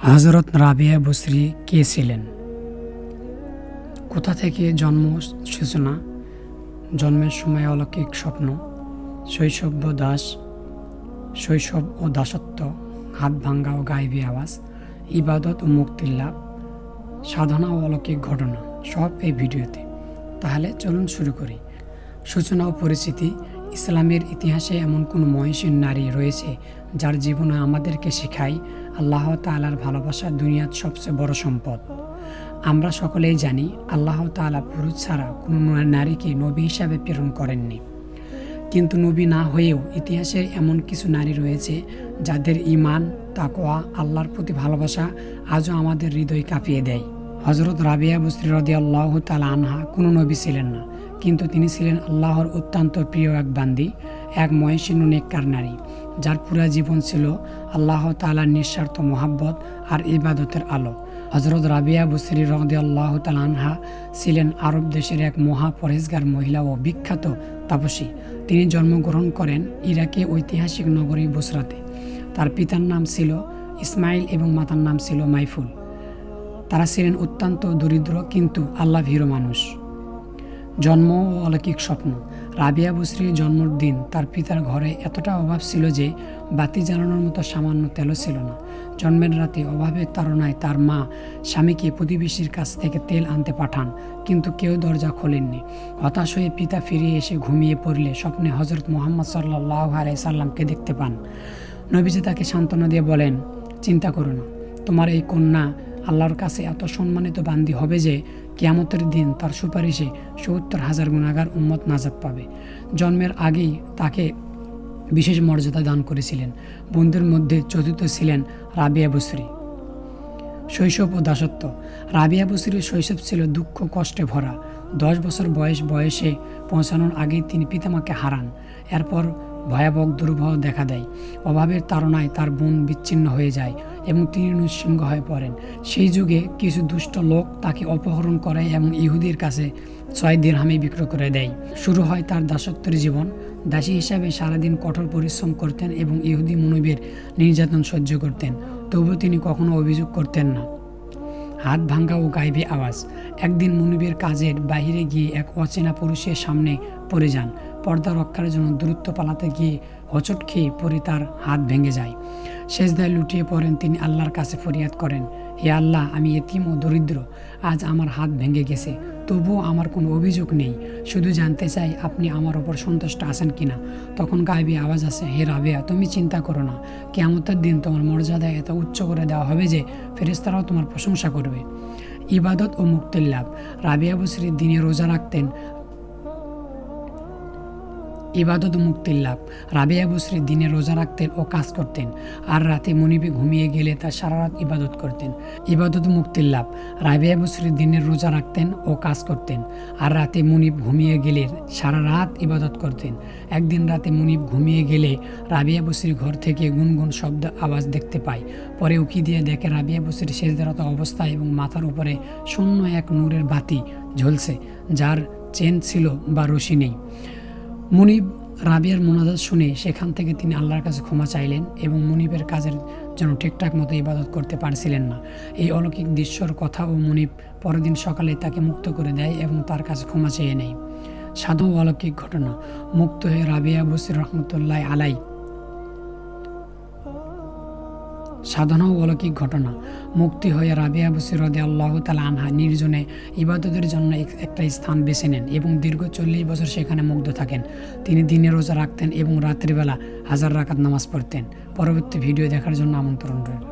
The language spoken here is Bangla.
হযরত রাবিয়া বসরি কে ছিলেন? কোথা থেকে জন্ম সূচনা, জন্মের সময় অলৌকিক স্বপ্ন, শৈশব ও দাসত্ব, হাত ভাঙ্গা ও গায়েবী আওয়াজ, ইবাদত ও মুক্তির লাভ, সাধনা ও অলৌকিক ঘটনা, সব এই ভিডিওতে। তাহলে চলুন শুরু করি। সূচনা ও পরিচিতি। ইসলামের ইতিহাসে এমন কোনো মহিষীন নারী রয়েছে যার জীবনে আমাদেরকে শেখায় আল্লাহ তাআলার ভালোবাসা দুনিয়ার সবচেয়ে বড় সম্পদ। আমরা সকলেই জানি আল্লাহ তাআলা পুরুষ ছাড়া কোনো নারীকে নবী হিসাবে প্রেরণ করেননি। কিন্তু নবী না হয়েও ইতিহাসে এমন কিছু নারী রয়েছে যাদের ঈমান, তাকওয়া, আল্লাহর প্রতি ভালোবাসা আজও আমাদের হৃদয় কাঁপিয়ে দেয়। হযরত রাবিয়া বসরি রাদিয়াল্লাহু তাআলা আনহা কোনো নবী ছিলেন না, কিন্তু তিনি ছিলেন আল্লাহর অত্যন্ত প্রিয় এক বান্দি, এক মহিষীন নেককার নারী, যার পুরা জীবন ছিল আল্লাহ তাআলার নিঃস্বার্থ মহাব্বত আর ইবাদতের আলো। হযরত রাবিয়া বসরি রাদিয়াল্লাহু তাআলা আনহা ছিলেন আরব দেশের এক মহা পরহেজগার মহিলা ও বিখ্যাত তাপসী। তিনি জন্মগ্রহণ করেন ইরাকের ঐতিহাসিক নগরী বসরাতে। তার পিতার নাম ছিল ইসমাইল এবং মাতার নাম ছিল মাইফুল। তারা ছিলেন অত্যন্ত দরিদ্র কিন্তু আল্লাহ ভীরু মানুষ। জন্ম ও অলৌকিক স্বপ্ন। রাবিয়া বসরির জন্মের দিন তার পিতার ঘরে এতটা অভাব ছিল যে বাতি জ্বালানোর মতো সামান্য তেলও ছিল না। জন্মের রাতে অভাবের তাড়নায় তার মা স্বামীকে প্রতিবেশীর কাছ থেকে তেল আনতে পাঠান, কিন্তু কেউ দরজা খোলেননি। হতাশ হয়ে পিতা ফিরে এসে ঘুমিয়ে পড়লে স্বপ্নে হযরত মুহাম্মদ সাল্লাল্লাহু আলাইহি সাল্লামকে দেখতে পান। নবীজি তাকে সান্ত্বনা দিয়ে বলেন, চিন্তা করো না, তোমার এই কন্যা আল্লাহর কাছে এত সম্মানিত বান্দি হবে যে কিয়ামতের দিন তার সুপারিশে ৭০,০০০ গুনাহগার উম্মত নাজাত পাবে। জন্মের আগেই তাকে বিশেষ মর্যাদা দান করেছিলেন। বোনদের মধ্যে চতুর্থ ছিলেন রাবিয়া বসরি। শৈশব ও দাসত্ব। রাবিয়া বসরির শৈশব ছিল দুঃখ কষ্টে ভরা। 10 বছর বয়সে পৌঁছানোর আগেই তিনি পিতামাকে হারান। এরপর ভয়াবহ দুর্ভোগ দেখা দেয়। অভাবের তাড়নায় তার বোন বিচ্ছিন্ন হয়ে যায় এবং তিনি নিঃসঙ্গ হয়ে পড়েন। সেই যুগে কিছু দুষ্ট লোক তাকে অপহরণ করে এবং ইহুদির কাছে 6 দিরহামে বিক্রি করে দেয়। শুরু হয় তার দাসত্বের জীবন। দাসী হিসাবে সারাদিন কঠোর পরিশ্রম করতেন এবং ইহুদি মুনিবের নির্যাতন সহ্য করতেন, তবুও তিনি কখনো অভিযোগ করতেন না। হাত ভাঙ্গা ও গায়েবী আওয়াজ। একদিন মুনিবের কাজের বাইরে গিয়ে এক অচেনা পুরুষের সামনে পড়ে যান। পর্দা রক্ষার জন্য দূরত্ব পালাতে গিয়ে হোঁচট খেয়ে পরে তার হাত ভেঙে যায়। সেজদায় লুটিয়ে পড়েন তিনি আল্লাহর কাছে ফরিয়াদ করেন, হে আল্লাহ, আমি এতিম ও দরিদ্র, আজ আমার হাত ভেঙে গেছে, তবুও আমার কোনো অভিযোগ নেই, শুধু জানতে চাই আপনি আমার ওপর সন্তুষ্ট আছেন কিনা। তখন গায়েবী আওয়াজ আসে, হে রাবিয়া, তুমি চিন্তা করো না, কিয়ামতের দিন তোমার মর্যাদা এত উচ্চ করে দেওয়া হবে যে ফেরেশতারাও তোমার প্রশংসা করবে। ইবাদত ও মুক্তির লাভ। রাবিয়া বসরি দিনে রোজা রাখতেন। ইবাদত ও মুক্তির লাভ। রাবিয়া বসরি দিনে রোজা রাখতেন ও কাজ করতেন, আর রাতে মুনিবে ঘুমিয়ে গেলে তার সারা রাত ইবাদত করতেন। ইবাদত ও মুক্তির লাভ। রাবিয়া বসরি দিনে রোজা রাখতেন ও কাজ করতেন, আর রাতে মুনিব ঘুমিয়ে গেলে সারা রাত ইবাদত করতেন। একদিন রাতে মুনিব ঘুমিয়ে গেলে রাবিয়া বসরি ঘর থেকে গুনগুন শব্দ আওয়াজ দেখতে পায়। পরে উকি দিয়ে দেখে রাবিয়া বসরি সেজদারত অবস্থায় এবং মাথার উপরে শূন্য এক নূরের বাতি ঝলছে, যার চেন ছিল বা রশি নেই। মুনিব রাবিয়ার মোনাজাত শুনে সেখান থেকে তিনি আল্লাহর কাছে ক্ষমা চাইলেন এবং মুনিবের কাজের জন্য ঠিকঠাক মতো ইবাদত করতে পারছিলেন না। এই অলৌকিক দৃশ্যর কথা ও মুনিব পরদিন সকালে তাকে মুক্ত করে দেয় এবং তার কাছে ক্ষমা চেয়ে নেয়। সাধু অলৌকিক ঘটনা। মুক্ত হয়ে রাবিয়া বসরি রহমতুল্লাহ আলাই। সাধনা ও অলৌকিক ঘটনা। মুক্তি হয়ে রাবিয়া বসরি রাদিয়াল্লাহু তাআলা আনহা নির্জনে ইবাদতের জন্য একটা স্থান বেছে নেন এবং দীর্ঘ 40 বছর সেখানে মুগ্ধ থাকেন। তিনি দিনে রোজা রাখতেন এবং রাত্রিবেলা 1000 রাকাত নামাজ পড়তেন। পরবর্তী ভিডিও দেখার জন্য আমন্ত্রণ রইল।